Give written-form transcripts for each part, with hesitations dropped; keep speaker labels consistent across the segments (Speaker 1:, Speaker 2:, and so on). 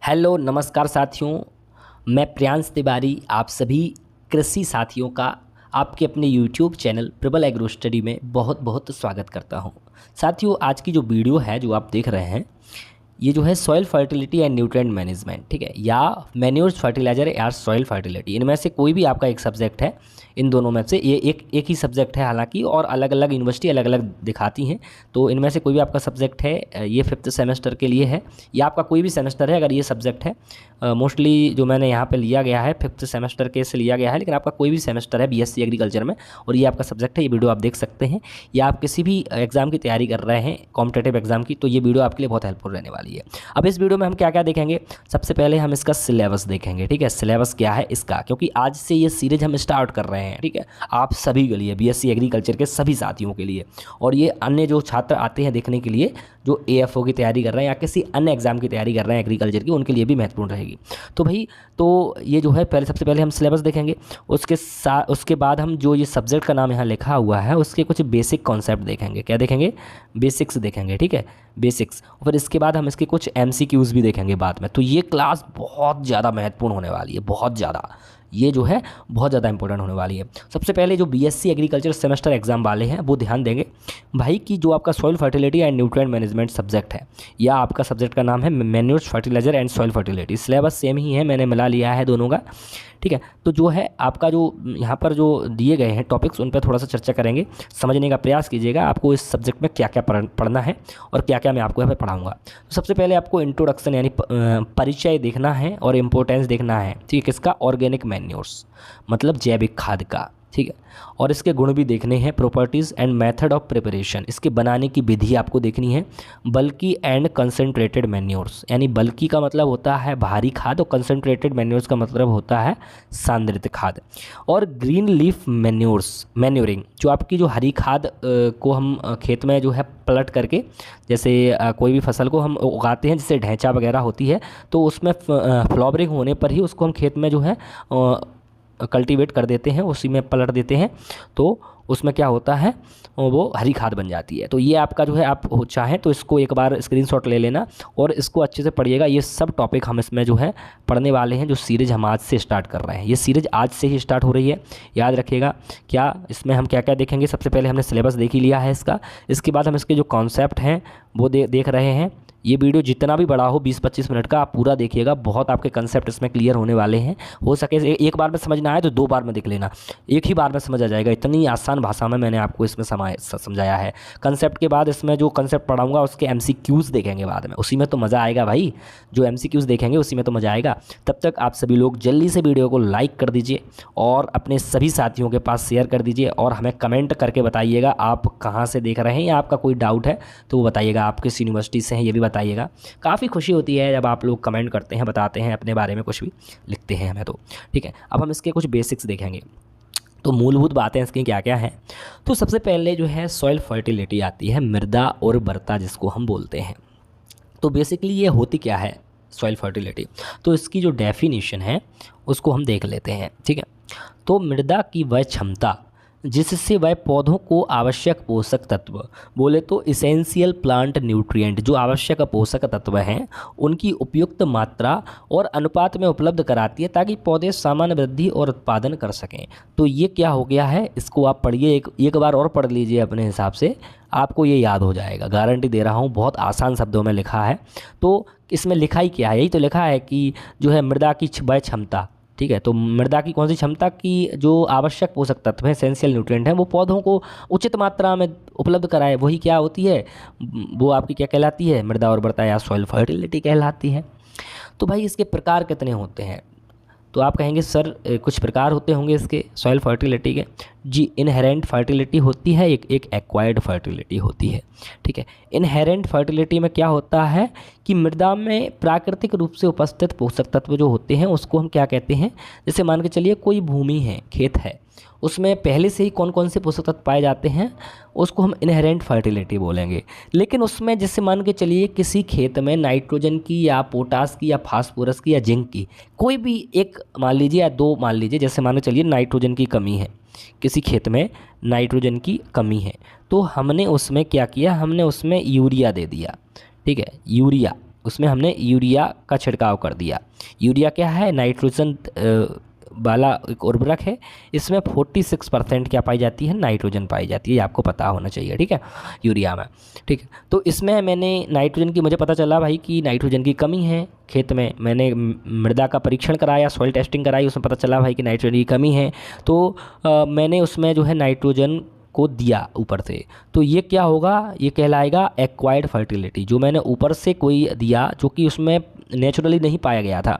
Speaker 1: Hello नमस्कार साथियों, मैं प्रियांश तिवारी आप सभी कृषि साथियों का आपके अपने यूट्यूब चैनल प्रबल एग्रो स्टडी में बहुत बहुत स्वागत करता हूं। साथियों, आज की जो वीडियो है जो आप देख रहे हैं ये जो है soil fertility and nutrient management, ठीक है, या मैन्योर्स फर्टिलाइजर या सॉइल फर्टिलिटी, इनमें से कोई भी आपका एक सब्जेक्ट है। इन दोनों में से ये एक ही सब्जेक्ट है हालांकि, और अलग अलग यूनिवर्सिटी अलग अलग दिखाती हैं। तो इनमें से कोई भी आपका सब्जेक्ट है, ये 5th सेमेस्टर के लिए है या आपका कोई भी सेमेस्टर है अगर ये सब्जेक्ट है। मोस्टली जो मैंने यहाँ पे लिया गया है 5th सेमेस्टर के से लिया गया है, लेकिन आपका कोई भी सेमेस्टर है बीएससी एग्रीकल्चर में और ये आपका सब्जेक्ट है, ये वीडियो आप देख सकते हैं। या आप किसी भी एग्ज़ाम की तैयारी कर रहे हैं कॉम्पिटेटिव एग्जाम की, तो ये वीडियो आपके लिए बहुत हेल्पफुल रहने वाली है। अब इस वीडियो में हम क्या क्या देखेंगे, सबसे पहले हम इसका सिलेबस देखेंगे, ठीक है, सिलेबस क्या है इसका, क्योंकि आज से ये सीरीज हम स्टार्ट कर रहे हैं, ठीक है, आप सभी के लिए, बीएससी एग्रीकल्चर के सभी साथियों के लिए, और ये अन्य जो छात्र आते हैं देखने के लिए जो एएफओ की तैयारी कर रहे हैं या किसी अन्य एग्जाम की तैयारी कर रहे हैं एग्रीकल्चर की, उनके लिए भी महत्वपूर्ण रहेगी। तो भाई, तो ये जो है सबसे पहले हम सिलेबस देखेंगे, उसके बाद हम जो ये सब्जेक्ट का नाम यहाँ लिखा हुआ है उसके कुछ बेसिक कॉन्सेप्ट देखेंगे। क्या देखेंगे? बेसिक्स देखेंगे, ठीक है, बेसिक्स। फिर इसके बाद हम इसके कुछ एमसीक्यूज़ भी देखेंगे बाद में। तो ये क्लास बहुत ज़्यादा महत्वपूर्ण होने वाली है, बहुत ज़्यादा, ये जो है बहुत ज़्यादा इंपॉर्टेंट होने वाली है। सबसे पहले जो बीएससी एग्रीकल्चर सेमेस्टर एग्जाम वाले हैं वो ध्यान देंगे भाई कि जो आपका soil fertility and nutrient management subject है, या आपका सब्जेक्ट का नाम है manures fertiliser and soil fertility, syllabus same ही है, मैंने मिला लिया है दोनों का, ठीक है। तो जो है आपका जो यहाँ पर जो दिए गए हैं टॉपिक्स उन पर थोड़ा सा चर्चा करेंगे, समझने का प्रयास कीजिएगा आपको इस सब्जेक्ट में क्या क्या पढ़ना है और क्या क्या मैं आपको यहाँ पे पढ़ाऊँगा। तो सबसे पहले आपको इंट्रोडक्शन यानी परिचय देखना है और इम्पोर्टेंस देखना है, ठीक है, किसका? ऑर्गेनिक मैन्योर्स, मतलब जैविक खाद का, ठीक है। और इसके गुण भी देखने हैं, properties and method of preparation, इसके बनाने की विधि आपको देखनी है। बल्की एंड कंसनट्रेटेड मैन्योर्स, यानी बल्की का मतलब होता है भारी खाद और कंसनट्रेटेड मैन्योर्स का मतलब होता है सांद्रित खाद। और ग्रीन लीफ मैन्योरिंग, जो आपकी जो हरी खाद को हम खेत में जो है पलट करके, जैसे कोई भी फसल को हम उगाते हैं जैसे ढैंचा वगैरह होती है, तो उसमें फ्लावरिंग होने पर ही उसको हम खेत में जो है कल्टीवेट कर देते हैं, उसी में पलट देते हैं, तो उसमें क्या होता है वो हरी खाद बन जाती है। तो ये आपका जो है, आप चाहें तो इसको एक बार स्क्रीनशॉट ले लेना और इसको अच्छे से पढ़िएगा। ये सब टॉपिक हम इसमें जो है पढ़ने वाले हैं, जो सीरीज हम आज से स्टार्ट कर रहे हैं। ये सीरीज आज से ही स्टार्ट हो रही है, याद रखिएगा। क्या इसमें हम क्या क्या देखेंगे? सबसे पहले हमने सिलेबस देख ही लिया है इसका, इसके बाद हम इसके जो कॉन्सेप्ट हैं वो देख रहे हैं। ये वीडियो जितना भी बड़ा हो 20-25 मिनट का, आप पूरा देखिएगा, बहुत आपके कंसेप्ट इसमें क्लियर होने वाले हैं। हो सके एक बार में समझ ना आए तो 2 बार में देख लेना, एक ही बार में समझ आ जाएगा, इतनी आसान भाषा में मैंने आपको इसमें समझाया है। कंसेप्ट के बाद इसमें जो कंसेप्ट पढ़ाऊंगा उसके एमसीक्यूज़ देखेंगे बाद में, उसी में तो मज़ा आएगा भाई, जो एमसीक्यूज़ देखेंगे उसी में तो मज़ा आएगा। तब तक आप सभी लोग जल्दी से वीडियो को लाइक कर दीजिए और अपने सभी साथियों के पास शेयर कर दीजिए, और हमें कमेंट करके बताइएगा आप कहाँ से देख रहे हैं, या आपका कोई डाउट है तो वो बताइएगा, आप किस यूनिवर्सिटी से हैं ये भी बताइएगा। काफ़ी खुशी होती है जब आप लोग कमेंट करते हैं, बताते हैं अपने बारे में, कुछ भी लिखते हैं हमें, तो ठीक है। अब हम इसके कुछ बेसिक्स देखेंगे। तो मूलभूत बातें इसकी क्या क्या हैं? तो सबसे पहले जो है सॉइल फर्टिलिटी आती है, मृदा उर्वरता जिसको हम बोलते हैं। तो बेसिकली ये होती क्या है सॉइल फर्टिलिटी? तो इसकी जो डेफिनेशन है उसको हम देख लेते हैं, ठीक है। तो मृदा की वह क्षमता जिससे वह पौधों को आवश्यक पोषक तत्व, बोले तो इसेंशियल प्लांट न्यूट्रिएंट, जो आवश्यक पोषक तत्व हैं उनकी उपयुक्त मात्रा और अनुपात में उपलब्ध कराती है, ताकि पौधे सामान्य वृद्धि और उत्पादन कर सकें। तो ये क्या हो गया है, इसको आप पढ़िए, एक बार और पढ़ लीजिए अपने हिसाब से, आपको ये याद हो जाएगा, गारंटी दे रहा हूँ। बहुत आसान शब्दों में लिखा है। तो इसमें लिखा ही क्या है? यही तो लिखा है कि जो है मृदा की वह क्षमता, ठीक है। तो मृदा की कौन सी क्षमता की जो आवश्यक पोषक तत्व हैं, एसेंशियल न्यूट्रिएंट हैं, वो पौधों को उचित मात्रा में उपलब्ध कराए, वही क्या होती है, वो आपकी क्या कहलाती है? मृदा उर्वरता या सॉइल फर्टिलिटी कहलाती है। तो भाई इसके प्रकार कितने होते हैं? तो आप कहेंगे सर कुछ प्रकार होते होंगे इसके सॉइल फर्टिलिटी के। जी, इनहेरेंट फर्टिलिटी होती है, एक एक्वायर्ड फर्टिलिटी होती है, ठीक है। इनहेरेंट फर्टिलिटी में क्या होता है कि मृदा में प्राकृतिक रूप से उपस्थित पोषक तत्व जो होते हैं उसको हम क्या कहते हैं, जैसे मान के चलिए कोई भूमि है, खेत है, उसमें पहले से ही कौन कौन से पोषक तत्व पाए जाते हैं उसको हम इनहेरेंट फर्टिलिटी बोलेंगे। लेकिन उसमें जैसे मान के चलिए किसी खेत में नाइट्रोजन की या पोटास की या फास्फोरस की या जिंक की कोई भी एक मान लीजिए या 2 मान लीजिए, जैसे मान के चलिए नाइट्रोजन की कमी है, किसी खेत में नाइट्रोजन की कमी है, तो हमने उसमें क्या किया, हमने उसमें यूरिया दे दिया, ठीक है, यूरिया उसमें हमने यूरिया का छिड़काव कर दिया। यूरिया क्या है, नाइट्रोजन वाला एक उर्वरक है। इसमें 46% क्या पाई जाती है, नाइट्रोजन पाई जाती है, ये आपको पता होना चाहिए, ठीक है, यूरिया में। ठीक है, तो इसमें मैंने नाइट्रोजन की, मुझे पता चला भाई कि नाइट्रोजन की कमी है खेत में। मैंने मृदा का परीक्षण कराया, सॉइल टेस्टिंग कराई, उसमें पता चला भाई कि नाइट्रोजन की कमी है। तो मैंने उसमें जो है नाइट्रोजन को दिया ऊपर से। तो ये क्या होगा, ये कहलाएगा एक्वायर्ड फर्टिलिटी, जो मैंने ऊपर से कोई दिया जो कि उसमें नेचुरली नहीं पाया गया था।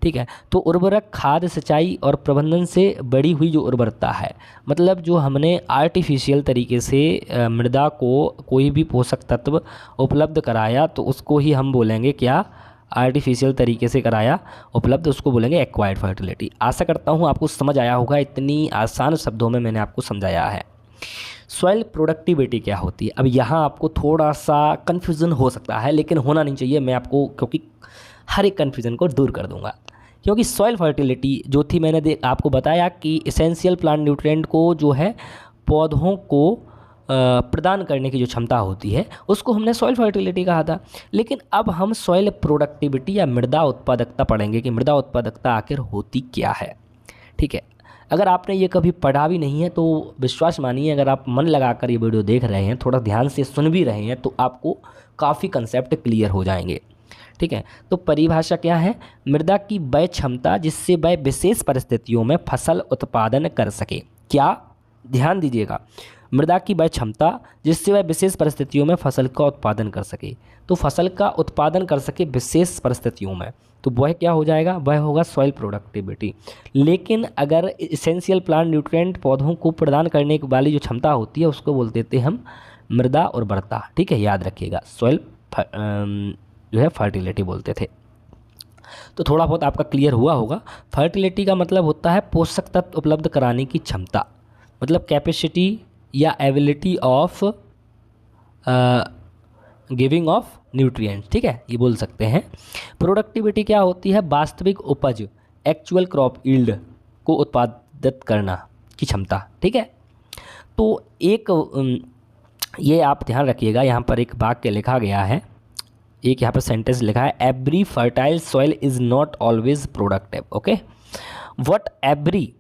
Speaker 1: ठीक है, तो उर्वरक, खाद, सिंचाई और प्रबंधन से बड़ी हुई जो उर्वरता है, मतलब जो हमने आर्टिफिशियल तरीके से मृदा को कोई भी पोषक तत्व उपलब्ध कराया, तो उसको ही हम बोलेंगे क्या, आर्टिफिशियल तरीके से कराया उपलब्ध, उसको बोलेंगे एक्वायर्ड फर्टिलिटी। आशा करता हूँ आपको समझ आया होगा, इतनी आसान शब्दों में मैंने आपको समझाया है। सॉइल प्रोडक्टिविटी क्या होती है, अब यहाँ आपको थोड़ा सा कन्फ्यूज़न हो सकता है, लेकिन होना नहीं चाहिए। मैं आपको क्योंकि हर एक कन्फ्यूज़न को दूर कर दूंगा, क्योंकि सॉइल फर्टिलिटी जो थी, मैंने आपको बताया कि इसेंशियल प्लांट न्यूट्रिएंट को जो है पौधों को प्रदान करने की जो क्षमता होती है, उसको हमने सॉइल फर्टिलिटी कहा था। लेकिन अब हम सॉइल प्रोडक्टिविटी या मृदा उत्पादकता पढ़ेंगे कि मृदा उत्पादकता आखिर होती क्या है। ठीक है, अगर आपने ये कभी पढ़ा भी नहीं है तो विश्वास मानिए, अगर आप मन लगाकर ये वीडियो देख रहे हैं, थोड़ा ध्यान से सुन भी रहे हैं, तो आपको काफ़ी कंसेप्ट क्लियर हो जाएंगे। ठीक है, तो परिभाषा क्या है, मृदा की वह क्षमता जिससे वह विशेष परिस्थितियों में फसल उत्पादन कर सके। क्या, ध्यान दीजिएगा, मृदा की वह क्षमता जिससे वह विशेष परिस्थितियों में फसल का उत्पादन कर सके। तो फसल का उत्पादन कर सके विशेष परिस्थितियों में, तो वह क्या हो जाएगा, वह होगा सॉइल प्रोडक्टिविटी। लेकिन अगर इसेंशियल प्लांट न्यूट्रिएंट पौधों को प्रदान करने वाली जो क्षमता होती है, उसको बोल देते हैं हम मृदा उर्वरता। ठीक है, याद रखिएगा, सॉइल जो है फर्टिलिटी बोलते थे। तो थोड़ा बहुत आपका क्लियर हुआ होगा। फर्टिलिटी का मतलब होता है पोषक तत्व उपलब्ध कराने की क्षमता, मतलब कैपेसिटी या ability of giving of nutrients. ठीक है, ये बोल सकते हैं। प्रोडक्टिविटी क्या होती है, वास्तविक उपज, एक्चुअल क्रॉप यील्ड को उत्पादित करना की क्षमता। ठीक है, तो एक ये आप ध्यान रखिएगा, यहाँ पर एक वाक्य लिखा गया है, एक यहाँ पर सेंटेंस लिखा है, every fertile soil is not always productive. Okay, what every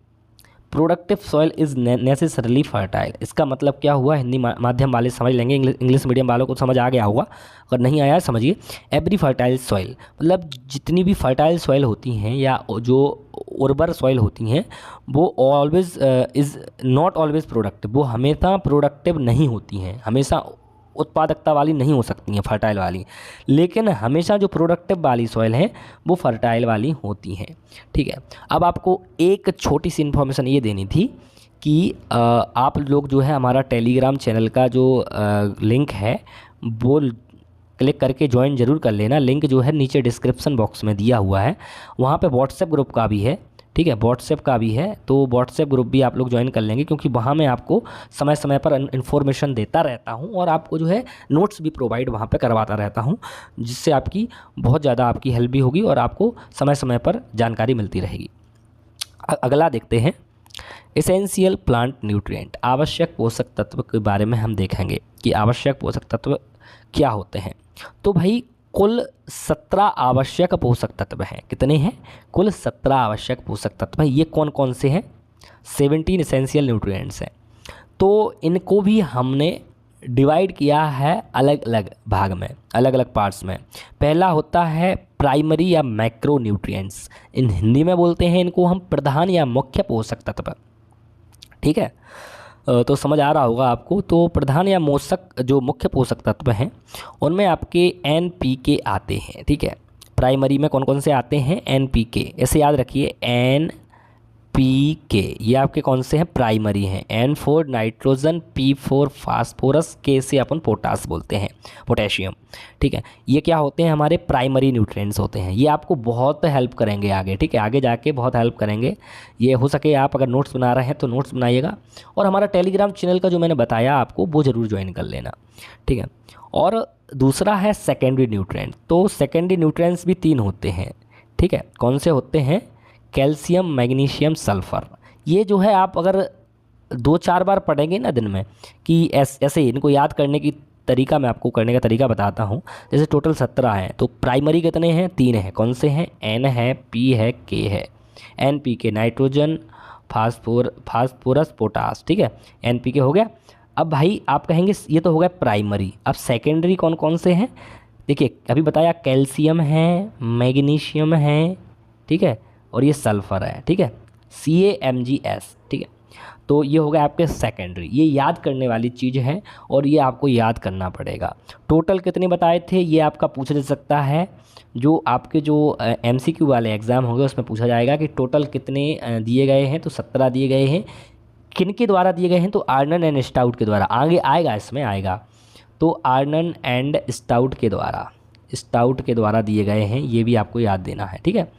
Speaker 1: productive soil is necessarily fertile. इसका मतलब क्या हुआ, हिंदी माध्यम वाले समझ लेंगे, इंग्लिश मीडियम वालों को समझ आ गया होगा, अगर नहीं आया समझिए। एवरी फर्टाइल सॉइल मतलब जितनी भी फर्टाइल सॉइल होती हैं या जो उर्वर सॉइल होती हैं, वो always is not always productive, वो हमेशा प्रोडक्टिव नहीं होती हैं, हमेशा उत्पादकता वाली नहीं हो सकती हैं फर्टाइल वाली, लेकिन हमेशा जो प्रोडक्टिव वाली सॉइल हैं वो फर्टाइल वाली होती हैं। ठीक है, अब आपको एक छोटी सी इन्फॉर्मेशन ये देनी थी कि आप लोग जो है हमारा टेलीग्राम चैनल का जो लिंक है वो क्लिक करके ज्वाइन ज़रूर कर लेना। लिंक जो है नीचे डिस्क्रिप्शन बॉक्स में दिया हुआ है, वहाँ पे व्हाट्सएप ग्रुप का भी है। ठीक है, व्हाट्सएप का भी है, तो व्हाट्सएप ग्रुप भी आप लोग ज्वाइन कर लेंगे, क्योंकि वहाँ मैं आपको समय समय पर इन्फॉर्मेशन देता रहता हूँ और आपको जो है नोट्स भी प्रोवाइड वहाँ पे करवाता रहता हूँ, जिससे आपकी बहुत ज़्यादा आपकी हेल्प भी होगी और आपको समय समय पर जानकारी मिलती रहेगी। अगला देखते हैं, एसेंशियल प्लांट न्यूट्रिएंट, आवश्यक पोषक तत्व के बारे में हम देखेंगे कि आवश्यक पोषक तत्व क्या होते हैं। तो भाई कुल 17 आवश्यक पोषक तत्व हैं। कितने हैं, कुल 17 आवश्यक पोषक तत्व हैं। ये कौन कौन से हैं, 17 एसेंशियल न्यूट्रिएंट्स हैं। तो इनको भी हमने डिवाइड किया है अलग अलग भाग में, अलग अलग पार्ट्स में। पहला होता है प्राइमरी या मैक्रो न्यूट्रिएंट्स, इन हिंदी में बोलते हैं इनको हम प्रधान या मुख्य पोषक तत्व। ठीक है, तो समझ आ रहा होगा आपको। तो प्रधान या पोषक जो मुख्य पोषक तत्व हैं उनमें आपके NPK आते हैं। ठीक है, प्राइमरी में कौन कौन से आते हैं, NPK, ऐसे याद रखिए NPK, ये आपके कौन से हैं, प्राइमरी हैं। N for nitrogen, P for phosphorus, K से अपन पोटास बोलते हैं, पोटेशियम। ठीक है, ये क्या होते हैं, हमारे प्राइमरी न्यूट्रिएंट्स होते हैं। ये आपको बहुत हेल्प करेंगे आगे। ठीक है, आगे जाके बहुत हेल्प करेंगे ये। हो सके आप अगर नोट्स बना रहे हैं तो नोट्स बनाइएगा, और हमारा टेलीग्राम चैनल का जो मैंने बताया आपको वो ज़रूर ज्वाइन कर लेना। ठीक है, और दूसरा है सेकेंडरी न्यूट्रिएंट। तो सेकेंडरी न्यूट्रिएंट्स भी 3 होते हैं। ठीक है, कौन से होते हैं, कैल्शियम, मैग्नीशियम, सल्फ़र। ये जो है आप अगर 2-4 बार पढ़ेंगे ना दिन में कि ऐसे इनको याद करने की तरीका मैं आपको करने का तरीका बताता हूँ। जैसे टोटल 17 हैं, तो प्राइमरी कितने हैं? 3 हैं। कौन से हैं? एन है, पी है, के है। एन पी के नाइट्रोजन, फास्फोरस, पोटास, ठीक है, एन पी के हो गया। अब भाई आप कहेंगे ये तो हो गया प्राइमरी। अब सेकेंडरी कौन कौन से हैं? देखिए अभी बताया, कैल्शियम है, मैग्नीशियम है, ठीक है, और ये सल्फ़र है, ठीक है, CaMgS, ठीक है। तो ये हो गया आपके सेकेंडरी। ये याद करने वाली चीज़ है और ये आपको याद करना पड़ेगा। टोटल कितने बताए थे ये आपका पूछा जा सकता है। जो आपके जो MCQ वाले एग्ज़ाम होंगे उसमें पूछा जाएगा कि टोटल कितने दिए गए हैं, तो 17 दिए गए हैं। किन के द्वारा दिए गए हैं? तो आर्नन एंड स्टाउट के द्वारा। आगे आएगा, इसमें आएगा। तो आर्नन एंड स्टाउट के द्वारा दिए गए हैं, ये भी आपको याद देना है, ठीक है।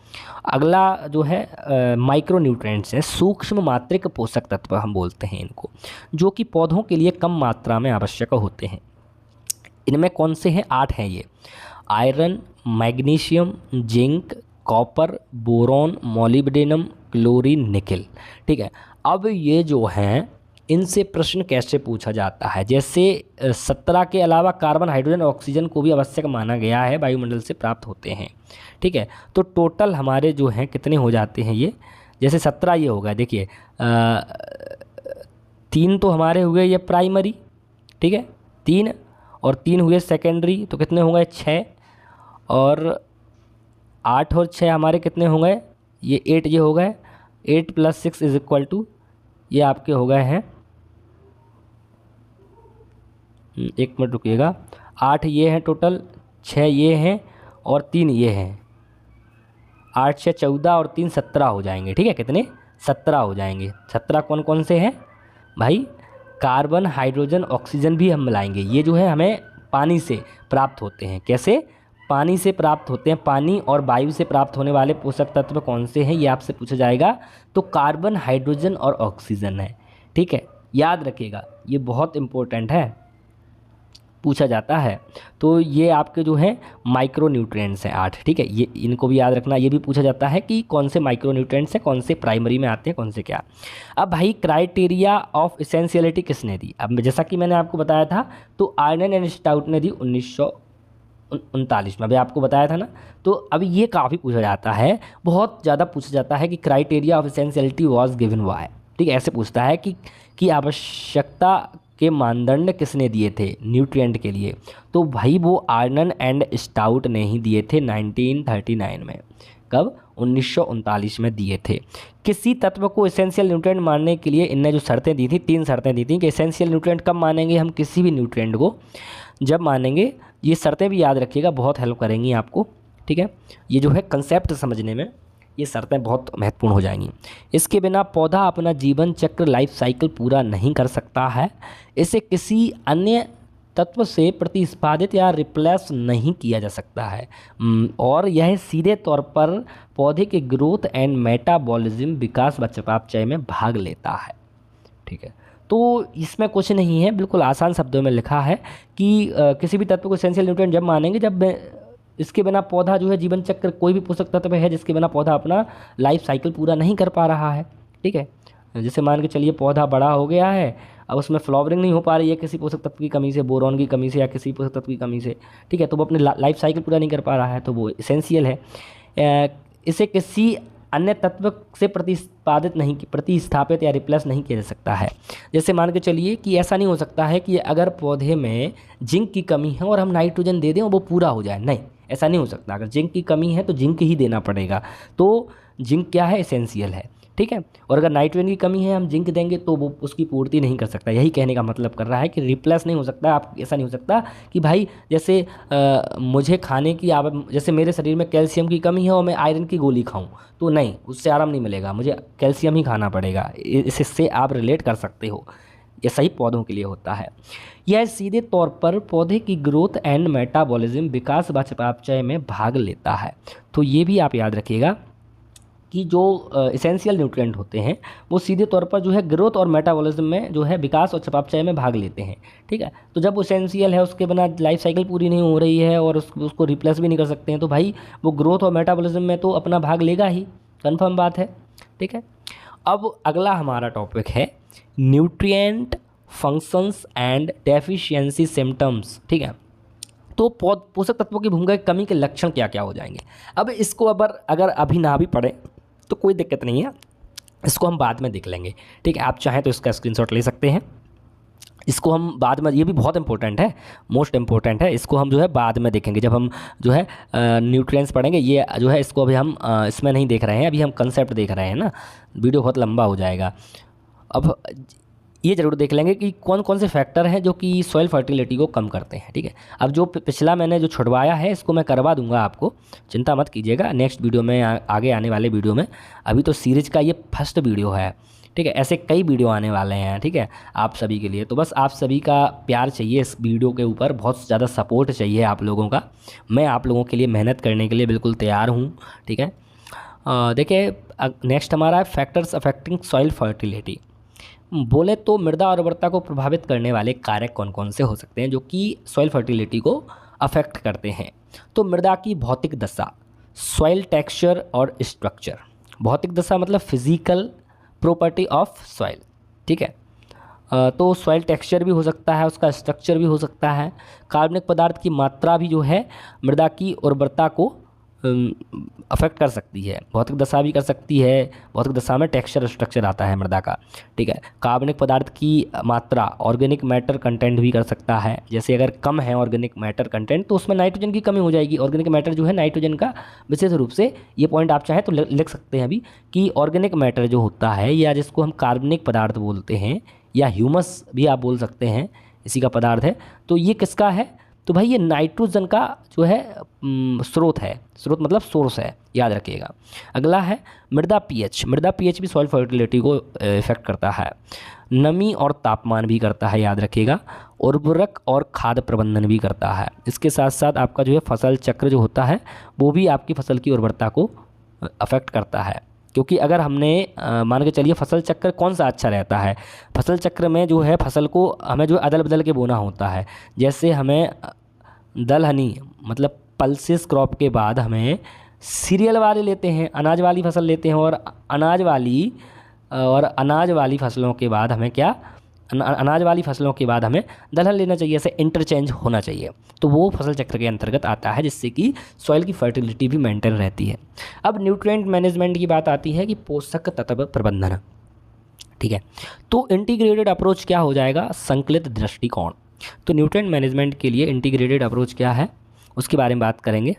Speaker 1: अगला जो है माइक्रो न्यूट्रिएंट्स है, सूक्ष्म मात्रिक पोषक तत्व हम बोलते हैं इनको, जो कि पौधों के लिए कम मात्रा में आवश्यक होते हैं। इनमें कौन से हैं? 8 हैं ये। Iron, magnesium, zinc, copper, boron, molybdenum, chlorine, nickel, ठीक है। अब ये जो हैं इनसे प्रश्न कैसे पूछा जाता है? जैसे 17 के अलावा कार्बन, हाइड्रोजन, ऑक्सीजन को भी आवश्यक माना गया है, वायुमंडल से प्राप्त होते हैं, ठीक है। तो टोटल हमारे जो हैं कितने हो जाते हैं ये? जैसे 17 ये होगा, देखिए 3 तो हमारे हुए ये प्राइमरी, ठीक है, 3 और 3 हुए सेकेंडरी, तो कितने हो गए? 6, और 8 और 6 हमारे कितने हो गए? ये 8 ये हो गए। 8 + 6 = ये आपके हो गए हैं, एक मिनट रुकिएगा, 8 ये हैं टोटल, 6 ये हैं और 3 ये हैं। 8 6 14 और 3 17 हो जाएंगे, ठीक है। कितने? 17 हो जाएंगे। 17 कौन कौन से हैं भाई? कार्बन, हाइड्रोजन, ऑक्सीजन भी हम मिलाएंगे। ये जो है हमें पानी से प्राप्त होते हैं। कैसे? पानी से प्राप्त होते हैं। पानी और वायु से प्राप्त होने वाले पोषक तत्व कौन से हैं, ये आपसे पूछा जाएगा। तो कार्बन, हाइड्रोजन और ऑक्सीजन है, ठीक है, याद रखिएगा, ये बहुत इंपॉर्टेंट है, पूछा जाता है। तो ये आपके जो हैं माइक्रो न्यूट्रिएंट्स हैं 8, ठीक है, ये इनको भी याद रखना। ये भी पूछा जाता है कि कौन से माइक्रो न्यूट्रिएंट्स हैं, कौन से प्राइमरी में आते हैं, कौन से क्या। अब भाई क्राइटेरिया ऑफ एसेंशियलिटी किसने दी? अब जैसा कि मैंने आपको बताया था, तो आर्नन एंड स्टाउट ने दी 1939 में, अभी आपको बताया था ना। तो अब ये काफ़ी पूछा जाता है, बहुत ज़्यादा पूछा जाता है कि criteria of essentiality was given why, ठीक है, ऐसे पूछता है कि आवश्यकता के मानदंड किसने दिए थे न्यूट्रिएंट के लिए? तो भाई वो आर्नन एंड स्टाउट ने ही दिए थे 1939 में। कब? 1939 में दिए थे। किसी तत्व को एसेंशियल न्यूट्रिएंट मानने के लिए इनने जो शर्तें दी थी, 3 शर्तें दी थी कि एसेंशियल न्यूट्रिएंट कब मानेंगे हम किसी भी न्यूट्रिएंट को? जब मानेंगे, ये शर्तें भी याद रखिएगा, बहुत हेल्प करेंगी आपको, ठीक है। ये जो है कंसेप्ट समझने में ये शर्तें बहुत महत्वपूर्ण हो जाएंगी। इसके बिना पौधा अपना जीवन चक्र, लाइफ साइकिल पूरा नहीं कर सकता है। इसे किसी अन्य तत्व से प्रतिस्पादित या रिप्लेस नहीं किया जा सकता है, और यह सीधे तौर पर पौधे के ग्रोथ एंड मेटाबॉलिज्म, विकास व चयापचय में भाग लेता है, ठीक है। तो इसमें कुछ नहीं है, बिल्कुल आसान शब्दों में लिखा है कि किसी भी तत्व को एसेंशियल न्यूट्रिएंट जब मानेंगे जब इसके बिना पौधा जो है जीवन चक्र, कोई भी पोषक तत्व है जिसके बिना पौधा अपना लाइफ साइकिल पूरा नहीं कर पा रहा है, ठीक है। जैसे मान के चलिए पौधा बड़ा हो गया है, अब उसमें फ्लावरिंग नहीं हो पा रही है किसी पोषक तत्व की कमी से, बोरॉन की कमी से या किसी पोषक तत्व की कमी से, ठीक है, तो वो अपने लाइफ साइकिल पूरा नहीं कर पा रहा है, तो वो एसेंशियल है। इसे किसी अन्य तत्व से प्रतिस्थापित या रिप्लेस नहीं किया जा सकता है। जैसे मान के चलिए कि ऐसा नहीं हो सकता है कि अगर पौधे में जिंक की कमी है और हम नाइट्रोजन दे दें और वो पूरा हो जाए, नहीं, ऐसा नहीं हो सकता। अगर जिंक की कमी है तो जिंक ही देना पड़ेगा, तो जिंक क्या है? एसेंशियल है, ठीक है। और अगर नाइट्रोजन की कमी है, हम जिंक देंगे तो वो उसकी पूर्ति नहीं कर सकता। यही कहने का मतलब कर रहा है कि रिप्लेस नहीं हो सकता। आप ऐसा नहीं हो सकता कि भाई जैसे मुझे खाने की जैसे मेरे शरीर में कैल्शियम की कमी है और मैं आयरन की गोली खाऊं, तो नहीं, उससे आराम नहीं मिलेगा, मुझे कैल्शियम ही खाना पड़ेगा। इससे आप रिलेट कर सकते हो, ये सही पौधों के लिए होता है। यह सीधे तौर पर पौधे की ग्रोथ एंड मेटाबॉलिज्म, विकास व चयापचय में भाग लेता है। तो ये भी आप याद रखिएगा कि जो एसेंशियल न्यूट्रिएंट होते हैं वो सीधे तौर पर जो है ग्रोथ और मेटाबॉलिज्म में जो है विकास और चयापचय में भाग लेते हैं, ठीक है। तो जब वो एसेंशियल है, उसके बिना लाइफ साइकिल पूरी नहीं हो रही है और उसको रिप्लेस भी नहीं कर सकते हैं, तो भाई वो ग्रोथ और मेटाबॉलिज्म में तो अपना भाग लेगा ही, कन्फर्म बात है, ठीक है। अब अगला हमारा टॉपिक है nutrient functions and deficiency symptoms. ठीक है, तो पोषक तत्वों की भूमिका की कमी के लक्षण क्या क्या हो जाएंगे। अब इसको अगर अभी ना भी पढ़े तो कोई दिक्कत नहीं है, इसको हम बाद में देख लेंगे। ठीक है, आप चाहें तो इसका स्क्रीनशॉट ले सकते हैं, इसको हम बाद में, ये भी बहुत इंपॉर्टेंट है, मोस्ट इंपॉर्टेंट है, इसको हम जो है बाद में देखेंगे जब हम जो है न्यूट्रिएंट्स पढ़ेंगे। ये जो है इसको अभी हम इसमें नहीं देख रहे हैं, अभी हम कंसेप्ट देख रहे हैं ना, वीडियो बहुत लंबा हो जाएगा। अब ये ज़रूर देख लेंगे कि कौन कौन से फैक्टर हैं जो कि सॉइल फर्टिलिटी को कम करते हैं। ठीक है, अब जो पिछला मैंने जो छुड़वाया है इसको मैं करवा दूंगा, आपको चिंता मत कीजिएगा, नेक्स्ट वीडियो में आगे आने वाले वीडियो में। अभी तो सीरीज़ का ये फर्स्ट वीडियो है। ठीक है, ऐसे कई वीडियो आने वाले हैं। ठीक है, आप सभी के लिए तो बस आप सभी का प्यार चाहिए इस वीडियो के ऊपर, बहुत ज़्यादा सपोर्ट चाहिए आप लोगों का। मैं आप लोगों के लिए मेहनत करने के लिए बिल्कुल तैयार हूँ। ठीक है, देखिए नेक्स्ट हमारा है फैक्टर्स अफेक्टिंग सॉइल फर्टिलिटी। बोले तो मृदा उर्वरता को प्रभावित करने वाले कारक कौन कौन से हो सकते हैं जो कि सॉइल फर्टिलिटी को अफेक्ट करते हैं। तो मृदा की भौतिक दशा, सॉइल टेक्सचर और स्ट्रक्चर। भौतिक दशा मतलब फिजिकल प्रॉपर्टी ऑफ सॉइल। ठीक है, तो सॉइल टेक्सचर भी हो सकता है, उसका स्ट्रक्चर भी हो सकता है। कार्बनिक पदार्थ की मात्रा भी जो है मृदा की उर्वरता को अफेक्ट कर सकती है, भौतिक दशा भी कर सकती है। भौतिक दशा में टेक्सचर स्ट्रक्चर आता है मृदा का। ठीक है, कार्बनिक पदार्थ की मात्रा, ऑर्गेनिक मैटर कंटेंट भी कर सकता है। जैसे अगर कम है ऑर्गेनिक मैटर कंटेंट तो उसमें नाइट्रोजन की कमी हो जाएगी। ऑर्गेनिक मैटर जो है नाइट्रोजन का विशेष रूप से, ये पॉइंट आप चाहें तो लिख सकते हैं अभी कि ऑर्गेनिक मैटर जो होता है या जिसको हम कार्बनिक पदार्थ बोलते हैं या ह्यूमस भी आप बोल सकते हैं, इसी का पदार्थ है। तो ये किसका है, तो भाई ये नाइट्रोजन का जो है स्रोत है। स्रोत मतलब सोर्स है, याद रखिएगा। अगला है मृदा पीएच। मृदा पीएच भी सॉइल फर्टिलिटी को इफेक्ट करता है। नमी और तापमान भी करता है, याद रखिएगा। उर्वरक और खाद प्रबंधन भी करता है। इसके साथ साथ आपका जो है फसल चक्र जो होता है वो भी आपकी फसल की उर्वरता को अफेक्ट करता है। क्योंकि अगर हमने मान के चलिए फसल चक्र कौन सा अच्छा रहता है, फसल चक्र में जो है फसल को हमें जो अदल बदल के बोना होता है। जैसे हमें दलहनी मतलब पल्सेस क्रॉप के बाद हमें सीरियल वाले लेते हैं, अनाज वाली फसल लेते हैं, और अनाज वाली फसलों के बाद हमें क्या, अनाज वाली फसलों के बाद हमें दलहन लेना चाहिए। ऐसे इंटरचेंज होना चाहिए, तो वो फसल चक्र के अंतर्गत आता है, जिससे कि सॉइल की फर्टिलिटी भी मेंटेन रहती है। अब न्यूट्रिएंट मैनेजमेंट की बात आती है कि पोषक तत्व प्रबंधन। ठीक है, तो इंटीग्रेटेड अप्रोच क्या हो जाएगा, संकलित दृष्टिकोण। तो न्यूट्रिएंट मैनेजमेंट के लिए इंटीग्रेटेड अप्रोच क्या है उसके बारे में बात करेंगे।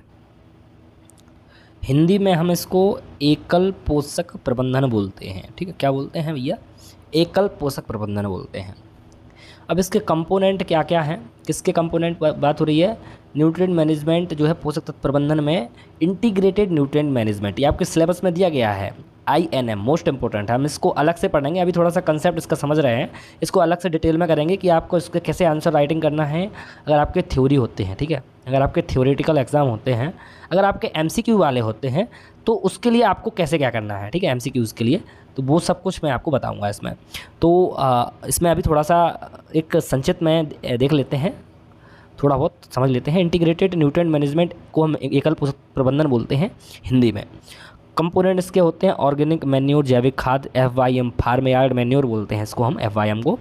Speaker 1: हिंदी में हम इसको एकल पोषक प्रबंधन बोलते हैं। ठीक है, क्या बोलते हैं भैया, एकल पोषक प्रबंधन बोलते हैं। अब इसके कंपोनेंट क्या क्या हैं, किसके कंपोनेंट बात हो रही है, न्यूट्रिएंट मैनेजमेंट जो है पोषक तत्व प्रबंधन में इंटीग्रेटेड न्यूट्रिएंट मैनेजमेंट, ये आपके सिलेबस में दिया गया है। INM मोस्ट इंपॉर्टेंट है, हम इसको अलग से पढ़ेंगे। अभी थोड़ा सा कंसेप्ट इसका समझ रहे हैं, इसको अलग से डिटेल में करेंगे कि आपको इसके कैसे आंसर राइटिंग करना है अगर आपके थ्योरी होते हैं। ठीक है, अगर आपके थ्योरेटिकल एग्जाम होते हैं, अगर आपके MCQ वाले होते हैं तो उसके लिए आपको कैसे क्या करना है। ठीक है, MCQs के लिए तो वो सब कुछ मैं आपको बताऊंगा इसमें। तो इसमें अभी थोड़ा सा एक संक्षिप्त में देख लेते हैं, थोड़ा बहुत समझ लेते हैं। इंटीग्रेटेड न्यूट्रिएंट मैनेजमेंट को हम एकल पोषक प्रबंधन बोलते हैं हिंदी में। कंपोनेंट इसके होते हैं ऑर्गेनिक मैन्योर, जैविक खाद, FYM फार्म यार्ड मैन्योर बोलते हैं इसको हम, FYM को।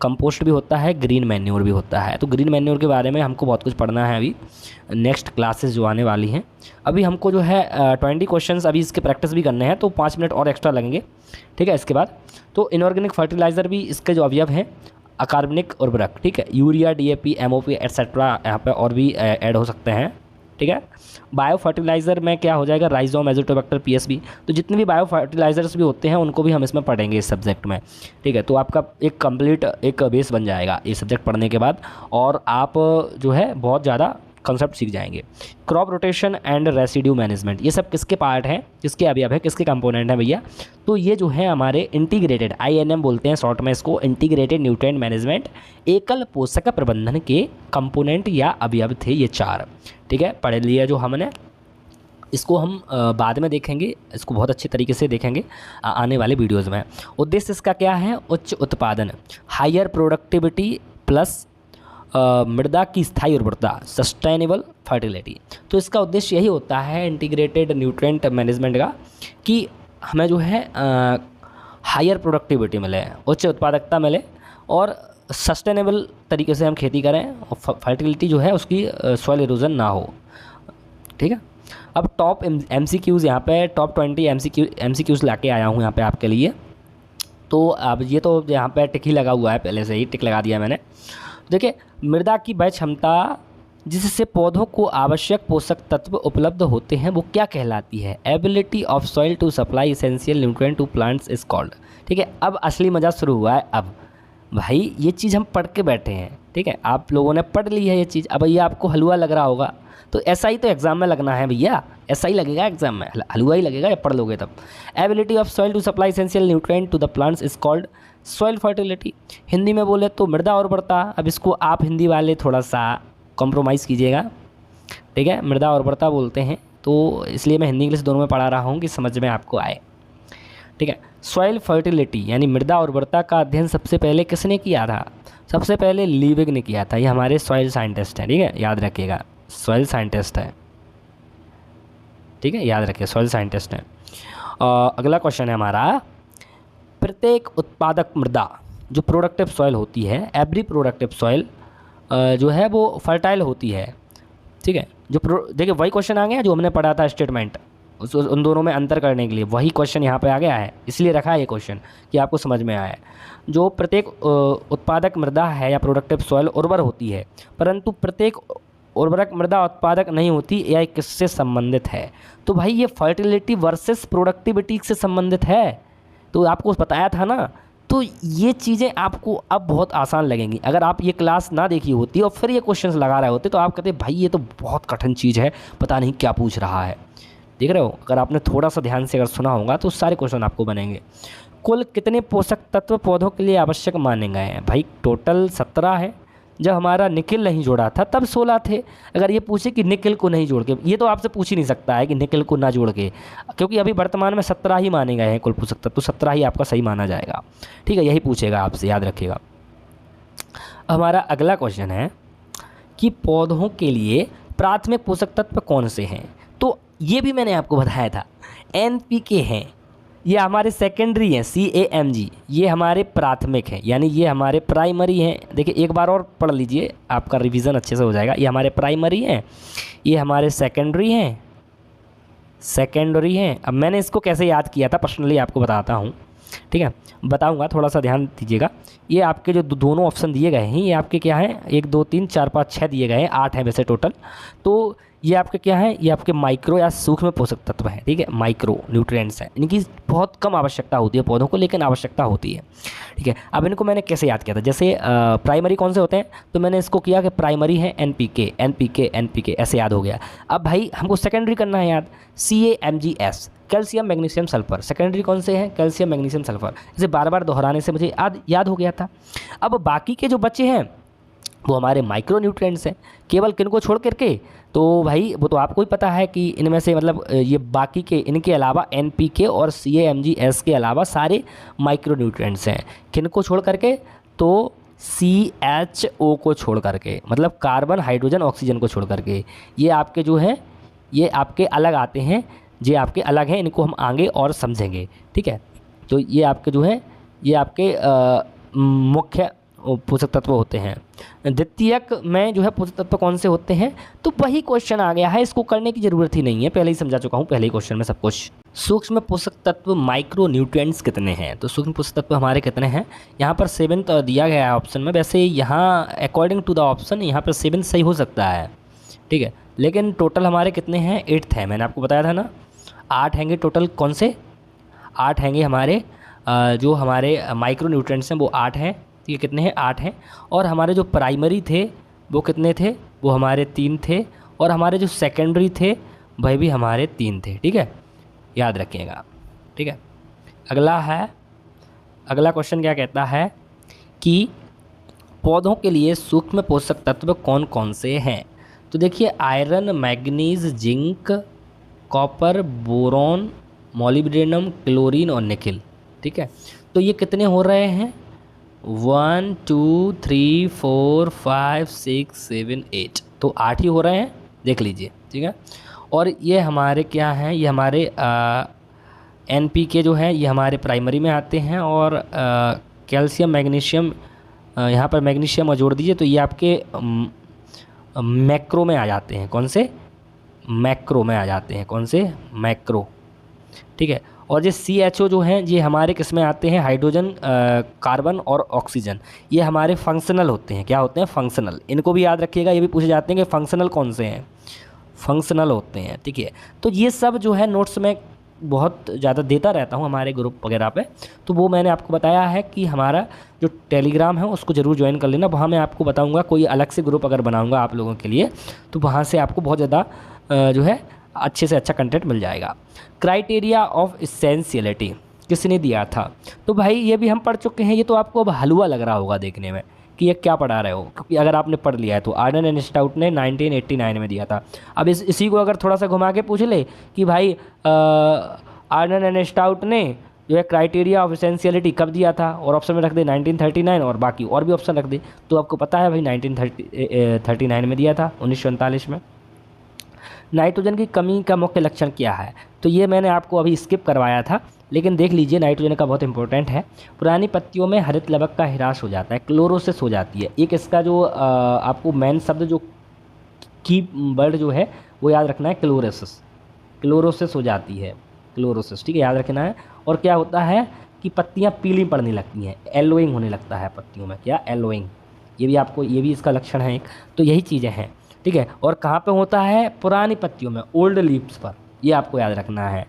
Speaker 1: कंपोस्ट भी होता है, ग्रीन मैन्योर भी होता है। तो ग्रीन मैन्योर के बारे में हमको बहुत कुछ पढ़ना है अभी, नेक्स्ट क्लासेस जो आने वाली हैं। अभी हमको जो है 20 क्वेश्चंस अभी इसके प्रैक्टिस भी करने हैं, तो 5 मिनट और एक्स्ट्रा लगेंगे। ठीक है, इसके बाद तो इनऑर्गेनिक फर्टिलाइज़र भी इसके जो अवयव हैं, अकार्बनिक उर्वरक। ठीक है, यूरिया, DAP, MOP एट्सेट्रा यहाँ पे और भी ऐड हो सकते हैं। ठीक है, बायो फर्टिलाइज़र में क्या हो जाएगा, राइजोम, एजोटोबैक्टर, PSB। तो जितने भी बायो फर्टिलाइजर्स भी होते हैं उनको भी हम इसमें पढ़ेंगे इस सब्जेक्ट में। ठीक है, तो आपका एक कंप्लीट एक बेस बन जाएगा ये सब्जेक्ट पढ़ने के बाद, और आप जो है बहुत ज़्यादा कंसेप्ट सीख जाएंगे। Crop rotation and residue management, ये सब किसके पार्ट हैं, किसके अवयव है, किसके कंपोनेंट हैं भैया, तो ये जो है हमारे इंटीग्रेटेड, INM बोलते हैं शॉर्ट में इसको, इंटीग्रेटेड न्यूट्रिएंट मैनेजमेंट, एकल पोषक प्रबंधन के कंपोनेंट या अवयव थे ये 4। ठीक है, पढ़ लिया जो हमने, इसको हम बाद में देखेंगे, इसको बहुत अच्छे तरीके से देखेंगे आने वाले वीडियोज़ में। उद्देश्य इसका क्या है, उच्च उत्पादन, हायर प्रोडक्टिविटी प्लस मृदा की स्थायी उर्वरता, सस्टेनेबल फर्टिलिटी। तो इसका उद्देश्य यही होता है इंटीग्रेटेड न्यूट्रिएंट मैनेजमेंट का कि हमें जो है हायर प्रोडक्टिविटी मिले, उच्च उत्पादकता मिले, और सस्टेनेबल तरीके से हम खेती करें और फर्टिलिटी जो है उसकी सॉइल इरोजन ना हो। ठीक है, अब टॉप MCQs यहाँ पे टॉप 20 MCQs लाके आया हूँ यहाँ पे आपके लिए। तो अब ये तो यहाँ पे टिक ही लगा हुआ है, पहले से ही टिक लगा दिया मैंने। देखिए, मृदा की वह क्षमता जिससे पौधों को आवश्यक पोषक तत्व उपलब्ध होते हैं वो क्या कहलाती है? Ability of soil to supply essential nutrient to plants is called. ठीक है, अब असली मज़ा शुरू हुआ है। अब भाई ये चीज़ हम पढ़ के बैठे हैं, ठीक है, आप लोगों ने पढ़ ली है ये चीज़। अब ये आपको हलवा लग रहा होगा, तो ऐसा ही तो एग्ज़ाम में लगना है भैया, ऐसा ही लगेगा एग्जाम में, हलवा ही लगेगा या पढ़ लोगे तब। Ability of soil to supply essential nutrient to the plants is called soil fertility. Hindi में बोले तो मृदा उर्वरता। अब इसको आप हिंदी वाले थोड़ा सा कॉम्प्रोमाइज़ कीजिएगा, ठीक है, मृदा उर्वरता बोलते हैं, तो इसलिए मैं हिंदी इंग्लिश दोनों में पढ़ा रहा हूँ कि समझ में आपको आए। ठीक है, सॉइल फर्टिलिटी यानी मृदा उर्वरता का अध्ययन सबसे पहले किसने किया था? सबसे पहले लीविग ने किया था। ये हमारे सॉइल साइंटिस्ट हैं, ठीक है, याद रखिएगा, सॉइल साइंटिस्ट है, ठीक है, याद रखिए, सॉइल साइंटिस्ट हैं। अगला क्वेश्चन है हमारा, प्रत्येक उत्पादक मृदा जो प्रोडक्टिव सॉइल होती है, एवरी प्रोडक्टिव सॉइल जो है वो फर्टाइल होती है। ठीक है, देखिए वही क्वेश्चन आ गया जो हमने पढ़ा था स्टेटमेंट, उन दोनों में अंतर करने के लिए वही क्वेश्चन यहाँ पे आ गया है, इसलिए रखा है ये क्वेश्चन कि आपको समझ में आए। जो प्रत्येक उत्पादक मृदा है या प्रोडक्टिव सॉइल उर्वर होती है, परंतु प्रत्येक उर्वरक मृदा उत्पादक नहीं होती, यह किससे संबंधित है? तो भाई ये फर्टिलिटी वर्सेस प्रोडक्टिविटी से संबंधित है, तो आपको बताया था ना। तो ये चीज़ें आपको अब बहुत आसान लगेंगी। अगर आप ये क्लास ना देखी होती और फिर ये क्वेश्चंस लगा रहे होते तो आप कहते भाई ये तो बहुत कठिन चीज़ है, पता नहीं क्या पूछ रहा है। देख रहे हो, अगर आपने थोड़ा सा ध्यान से अगर सुना होगा तो सारे क्वेश्चन आपको बनेंगे। कुल कितने पोषक तत्व पौधों के लिए आवश्यक माने गए हैं? भाई टोटल 17 है। जब हमारा निकिल नहीं जोड़ा था तब 16 थे। अगर ये पूछे कि निकिल को नहीं जोड़ के, ये तो आपसे पूछ ही नहीं सकता है कि निकिल को ना जोड़ के, क्योंकि अभी वर्तमान में 17 ही माने गए हैं कुल पोषक तत्व, तो 17 ही आपका सही माना जाएगा। ठीक है, यही पूछेगा आपसे, याद रखिएगा। हमारा अगला क्वेश्चन है कि पौधों के लिए प्राथमिक पोषक तत्व कौन से हैं? तो ये भी मैंने आपको बताया था, NPK हैं, ये हमारे सेकेंडरी हैं, CAMG, ये हमारे प्राथमिक हैं, यानी ये हमारे प्राइमरी हैं। देखिए एक बार और पढ़ लीजिए, आपका रिवीजन अच्छे से हो जाएगा। ये हमारे प्राइमरी हैं, ये हमारे सेकेंडरी हैं। अब मैंने इसको कैसे याद किया था पर्सनली आपको बताता हूँ, ठीक है, बताऊँगा, थोड़ा सा ध्यान दीजिएगा। ये आपके जो दोनों ऑप्शन दिए गए हैं ये आपके क्या हैं, 1 2 3 4 5 6 दिए गए हैं, 8 हैं वैसे टोटल। तो ये आपके क्या है, ये आपके माइक्रो या सूक्ष्म पोषक तत्व हैं, ठीक है, माइक्रो न्यूट्रिएंट्स हैं। इनकी बहुत कम आवश्यकता होती है पौधों को, लेकिन आवश्यकता होती है। ठीक है, अब इनको मैंने कैसे याद किया था, जैसे प्राइमरी कौन से होते हैं, तो मैंने इसको किया कि प्राइमरी है NPK, ऐसे याद हो गया। अब भाई हमको सेकेंडरी करना है याद, CAMGS, calcium magnesium sulphur. Secondary कौन से हैं, कैल्शियम मैग्नीशियम सल्फर। इसे बार बार दोहराने से मुझे याद हो गया था। अब बाकी के जो बच्चे हैं वो हमारे माइक्रो न्यूट्रिएंट्स हैं, केवल किनको छोड़ करके, तो भाई वो तो आपको ही पता है कि इनमें से मतलब ये बाकी के, इनके अलावा NPK और CAMGS के अलावा सारे माइक्रो न्यूट्रिएंट्स हैं। किनको छोड़ करके, तो CHO को छोड़ करके, मतलब कार्बन हाइड्रोजन ऑक्सीजन को छोड़ करके। ये आपके जो हैं ये आपके अलग आते हैं, ये आपके अलग हैं, इनको हम आगे और समझेंगे। ठीक है, तो ये आपके जो हैं ये आपके मुख्य पोषक तत्व होते हैं। द्वितीयक में जो है पोषक तत्व कौन से होते हैं, तो वही क्वेश्चन आ गया है, इसको करने की ज़रूरत ही नहीं है, पहले ही समझा चुका हूँ पहले ही क्वेश्चन में सब कुछ। सूक्ष्म पोषक तत्व माइक्रो न्यूट्रिएंट्स कितने हैं, तो सूक्ष्म पोषक तत्व हमारे कितने हैं, यहाँ पर 7 दिया गया है ऑप्शन में। वैसे यहाँ अकॉर्डिंग टू द ऑप्शन यहाँ पर 7 सही हो सकता है, ठीक है, लेकिन टोटल हमारे कितने हैं, 8 है। मैंने आपको बताया था ना 8 हैंगे टोटल, कौन से 8 हैंगे हमारे जो हमारे माइक्रो न्यूट्रिएंट्स हैं वो 8 हैं। ये कितने हैं, 8 हैं। और हमारे जो प्राइमरी थे वो कितने थे, वो हमारे 3 थे, और हमारे जो सेकेंडरी थे वह भी हमारे 3 थे। ठीक है, याद रखिएगा। ठीक है, अगला क्वेश्चन क्या कहता है कि पौधों के लिए सूक्ष्म पोषक तत्व कौन कौन से हैं, तो देखिए iron, manganese, zinc, copper, boron, molybdenum, chlorine और निकिल। ठीक है, तो ये कितने हो रहे हैं, 1 2 3 4 5 6 7 8, तो 8 ही हो रहे हैं, देख लीजिए। ठीक है, और ये हमारे क्या हैं, ये हमारे NPK जो है ये हमारे प्राइमरी में आते हैं, और कैल्शियम मैग्नीशियम यहाँ पर मैग्नीशियम और जोड़ दीजिए तो ये आपके मैक्रो में आ जाते हैं। कौन से? मैक्रो में आ जाते हैं। कौन से? मैक्रो। ठीक है। और ये CHO जो हैं ये हमारे किस में आते हैं? हाइड्रोजन, कार्बन और ऑक्सीजन। ये हमारे फंक्शनल होते हैं। क्या होते हैं? फंक्शनल। इनको भी याद रखिएगा, ये भी पूछे जाते हैं कि फंक्शनल कौन से हैं? फंक्शनल होते हैं। ठीक है। तो ये सब जो है नोट्स में बहुत ज़्यादा देता रहता हूँ हमारे ग्रुप वगैरह पे, तो वो मैंने आपको बताया है कि हमारा जो टेलीग्राम है उसको ज़रूर ज्वाइन कर लेना। वहाँ मैं आपको बताऊँगा, कोई अलग से ग्रुप अगर बनाऊँगा आप लोगों के लिए तो वहाँ से आपको बहुत ज़्यादा जो है अच्छे से अच्छा कंटेंट मिल जाएगा। क्राइटेरिया ऑफ इसेंशियलिटी किसने दिया था? तो भाई ये भी हम पढ़ चुके हैं, ये तो आपको अब हलवा लग रहा होगा देखने में कि ये क्या पढ़ा रहे हो, क्योंकि अगर आपने पढ़ लिया है तो आर्डन एंड स्टाउट ने 1989 में दिया था। अब इसी को अगर थोड़ा सा घुमा के पूछ ले कि भाई आर्डन एंड स्टाउट ने जो है क्राइटेरिया ऑफ इसेंशियलिटी कब दिया था, और ऑप्शन में रख दे 1939 और बाकी और भी ऑप्शन रख दे, तो आपको पता है भाई 1939 में दिया था, 1939 में। नाइट्रोजन की कमी का मुख्य लक्षण क्या है? तो ये मैंने आपको अभी स्किप करवाया था, लेकिन देख लीजिए नाइट्रोजन का बहुत इंपॉर्टेंट है। पुरानी पत्तियों में हरित लवक का ह्रास हो जाता है, क्लोरोसिस हो जाती है। एक इसका जो आपको मेन शब्द जो की वर्ड जो है वो याद रखना है, क्लोरोसिस। क्लोरोसिस हो जाती है, क्लोरोसिस। ठीक है, याद रखना है। और क्या होता है कि पत्तियाँ पीली पड़ने लगती हैं, येलोइंग होने लगता है पत्तियों में। क्या? येलोइंग। ये भी आपको, ये भी इसका लक्षण है एक। तो यही चीज़ें हैं। ठीक है। और कहाँ पे होता है? पुरानी पत्तियों में, ओल्ड लीव्स पर। ये आपको याद रखना है।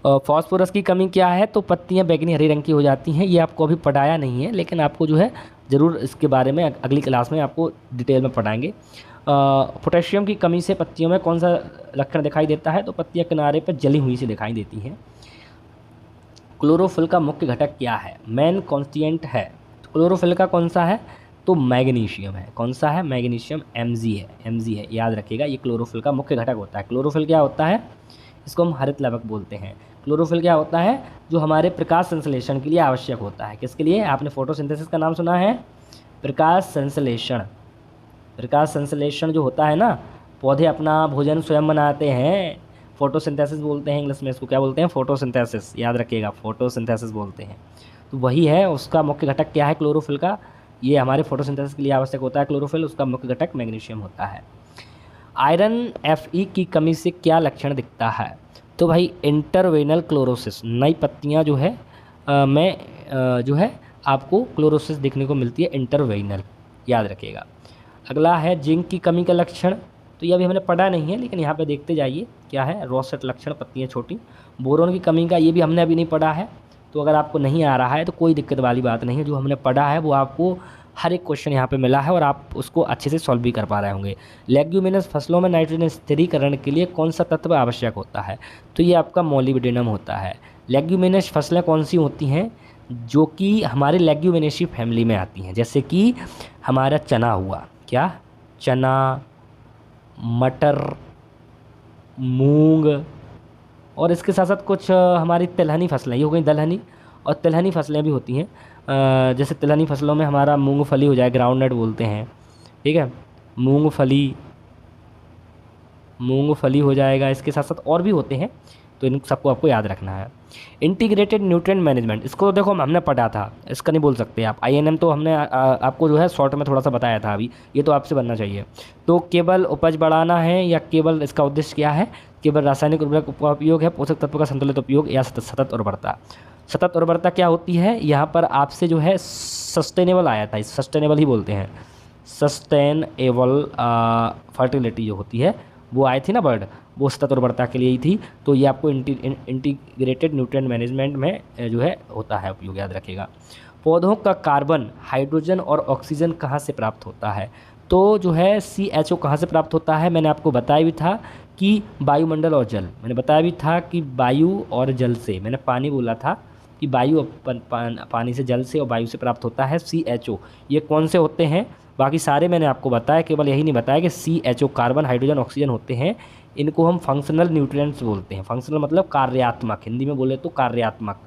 Speaker 1: फास्फोरस की कमी क्या है? तो पत्तियां बैंगनी हरी रंग की हो जाती हैं। ये आपको अभी पढ़ाया नहीं है, लेकिन आपको जो है ज़रूर इसके बारे में अगली क्लास में आपको डिटेल में पढ़ाएंगे। पोटेशियम की कमी से पत्तियों में कौन सा लक्षण दिखाई देता है? तो पत्तियां किनारे पर जली हुई सी दिखाई देती हैं। क्लोरोफिल का मुख्य घटक क्या है? मेन कॉन्स्टिट्यूएंट है। क्लोरोफिल का कौन सा है? तो मैग्नीशियम है। कौन सा है? मैग्नीशियम। Mg है, Mg है, याद रखिएगा। ये क्लोरोफिल का मुख्य घटक होता है। क्लोरोफिल क्या होता है? इसको हम हरित लवक बोलते हैं। क्लोरोफिल क्या होता है? जो हमारे प्रकाश संश्लेषण के लिए आवश्यक होता है। किसके लिए? आपने फोटोसिंथेसिस का नाम सुना है? प्रकाश संश्लेषण। प्रकाश संश्लेषण जो होता है ना, पौधे अपना भोजन स्वयं बनाते हैं, फोटोसिंथेसिस बोलते हैं इंग्लिश में। इसको क्या बोलते हैं? फोटोसिंथेसिस। याद रखिएगा, फोटोसिंथेसिस बोलते हैं। तो वही है, उसका मुख्य घटक क्या है? क्लोरोफिल का। ये हमारे फोटोसिंथेसिस के लिए आवश्यक होता है क्लोरोफिल, उसका मुख्य घटक मैग्नीशियम होता है। आयरन Fe की कमी से क्या लक्षण दिखता है? तो भाई इंटरवेनल क्लोरोसिस। नई पत्तियां जो है जो है आपको क्लोरोसिस देखने को मिलती है, इंटरवेनल। याद रखिएगा। अगला है जिंक की कमी का लक्षण। तो ये अभी हमने पढ़ा नहीं है, लेकिन यहाँ पे देखते जाइए क्या है। रोसेट लक्षण, पत्तियाँ छोटी। बोरोन की कमी का ये भी हमने अभी नहीं पढ़ा है, तो अगर आपको नहीं आ रहा है तो कोई दिक्कत वाली बात नहीं है। जो हमने पढ़ा है वो आपको हर एक क्वेश्चन यहाँ पे मिला है और आप उसको अच्छे से सॉल्व भी कर पा रहे होंगे। लेग्यूमिनस फसलों में नाइट्रोजन स्थिरीकरण के लिए कौन सा तत्व आवश्यक होता है? तो ये आपका मोलिब्डेनम होता है। लेग्यूमिनस फसलें कौन सी होती हैं? जो कि हमारे लेग्यूमिनेसी फैमिली में आती हैं, जैसे कि हमारा चना हुआ। क्या? चना, मटर, मूंग, और इसके साथ साथ कुछ हमारी तिलहनी फसलें, ये हो गई दलहनी, और तिलहनी फसलें भी होती हैं। जैसे तिलहनी फसलों में हमारा मूंगफली हो जाए, ग्राउंडनट बोलते हैं। ठीक है, मूंगफली हो जाएगा। इसके साथ साथ और भी होते हैं, तो इन सबको आपको याद रखना है। इंटीग्रेटेड न्यूट्रिएंट मैनेजमेंट, इसको देखो हमने पढ़ा था, इसका नहीं बोल सकते आप। INM तो हमने आपको जो है शॉर्ट में थोड़ा सा बताया था अभी, ये तो आपसे बनना चाहिए। तो केवल उपज बढ़ाना है या केवल इसका उद्देश्य क्या है? केवल रासायनिक उर्वरक का उपयोग है, पोषक तत्व का संतुलित उपयोग, या सतत उर्वरता। सतत उर्वरता क्या होती है? यहाँ पर आपसे जो है सस्टेनेबल आया था, सस्टेनेबल ही बोलते हैं। सस्टेनेबल फर्टिलिटी जो होती है वो आई थी ना वर्ड, वो सतत उर्वरता के लिए ही थी। तो ये आपको इंटीग्रेटेड न्यूट्रिएंट मैनेजमेंट में जो है होता है उपयोग, याद रखिएगा। पौधों का कार्बन, हाइड्रोजन और ऑक्सीजन कहाँ से प्राप्त होता है? तो जो है CHO कहाँ से प्राप्त होता है? मैंने आपको बताया भी था कि वायुमंडल और जल। मैंने बताया भी था कि वायु और जल से, मैंने पानी बोला था कि वायु पानी से, जल से और वायु से प्राप्त होता है CHO। ये कौन से होते हैं? बाकी सारे मैंने आपको बताया, केवल यही नहीं बताया कि CHO कार्बन, हाइड्रोजन, ऑक्सीजन होते हैं। इनको हम फंक्शनल न्यूट्रिएंट्स बोलते हैं। फंक्शनल मतलब कार्यात्मक, हिंदी में बोले तो कार्यात्मक,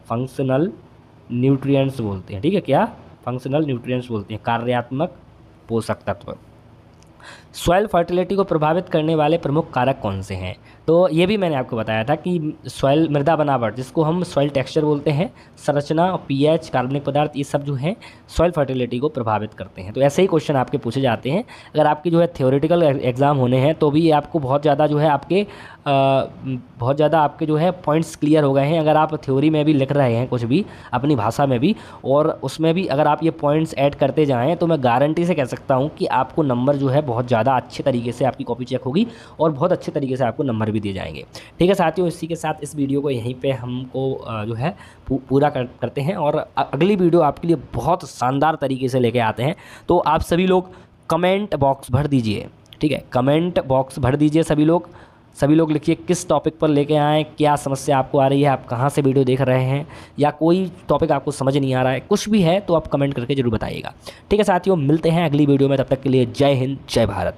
Speaker 1: फंक्शनल न्यूट्रिएंट्स बोलते हैं। ठीक है, क्या? फंक्शनल न्यूट्रिएंट्स बोलते हैं, कार्यात्मक पोषक तत्व। सॉइल फर्टिलिटी को प्रभावित करने वाले प्रमुख कारक कौन से हैं? तो ये भी मैंने आपको बताया था कि सॉइल मृदा बनावट, जिसको हम सॉइल टेक्सचर बोलते हैं, संरचना, पीएच, कार्बनिक पदार्थ, ये सब जो है सॉइल फर्टिलिटी को प्रभावित करते हैं। तो ऐसे ही क्वेश्चन आपके पूछे जाते हैं। अगर आपके जो है थ्योरेटिकल एग्ज़ाम होने हैं तो भी आपको बहुत ज़्यादा जो है बहुत ज़्यादा आपके जो है पॉइंट्स क्लियर हो गए हैं। अगर आप थ्योरी में भी लिख रहे हैं कुछ भी अपनी भाषा में भी, और उसमें भी अगर आप ये पॉइंट्स ऐड करते जाएँ, तो मैं गारंटी से कह सकता हूँ कि आपको नंबर जो है बहुत ज़्यादा अच्छे तरीके से आपकी कॉपी चेक होगी और बहुत अच्छे तरीके से आपको नंबर भी दिए जाएंगे। ठीक है साथियों, इसी के साथ इस वीडियो को यहीं पे हमको जो है पूरा करते हैं और अगली वीडियो आपके लिए बहुत शानदार तरीके से लेके आते हैं। तो आप सभी लोग कमेंट बॉक्स भर दीजिए, ठीक है, कमेंट बॉक्स भर दीजिए सभी लोग लिखिए किस टॉपिक पर लेके आएँ, क्या समस्या आपको आ रही है, आप कहाँ से वीडियो देख रहे हैं, या कोई टॉपिक आपको समझ नहीं आ रहा है, कुछ भी है तो आप कमेंट करके ज़रूर बताइएगा। ठीक है साथियों, मिलते हैं अगली वीडियो में, तब तक के लिए जय हिंद, जय भारत।